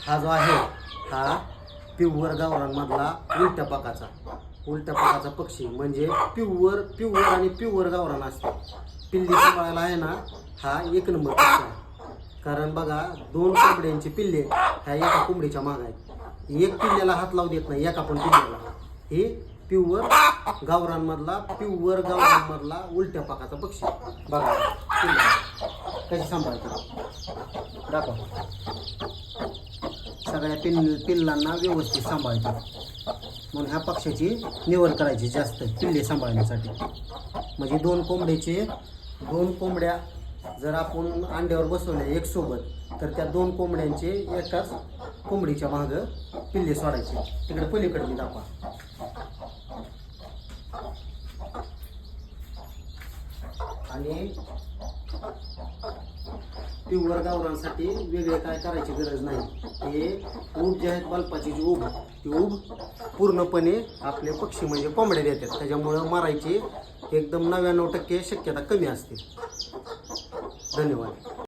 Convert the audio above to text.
हा जो आहे हा प्युअर गावरानमधला उलट्या पाकाचा पक्षी म्हणजे प्युअर आणि प्युअर गावरान असते. पिल्ली सांभाळायला आहे ना हा एक नंबर पक्षी आहे. कारण बघा 2 कोंबड्यांची पिल्ले ह्या एका कोंबडीच्या मागे आहेत. एक पिल्ल्याला हात लावू देत नाही एका पण पिल्ल्याला. हे प्युअर गावरानमधला उलट्या पाकाचा पक्षी. बघा कशी सांभाळतात दाखवा. सगळ्या पिल्लांना व्यवस्थित सांभाळतात. म्हणून ह्या पक्ष्याची निवड करायची जास्त पिल्ले सांभाळण्यासाठी. म्हणजे 2 कोंबड्या जर आपण अंड्यावर बसवल्या एक सोबत तर त्या 2 कोंबड्यांचे एकाच कोंबडीच्या मागं पिल्ले सोडायचे. तिकडे पलीकडे मी दाखवा. आणि प्युअर गावरांसाठी वेगळे काय करायची गरज नाही. हे ऊब जे आहेत बल्पाची जी ऊब ती ऊब पूर्णपणे आपले पक्षी म्हणजे कोंबड्या देतात. त्याच्यामुळं मारायची एकदम 99% शक्यता कमी असते. धन्यवाद.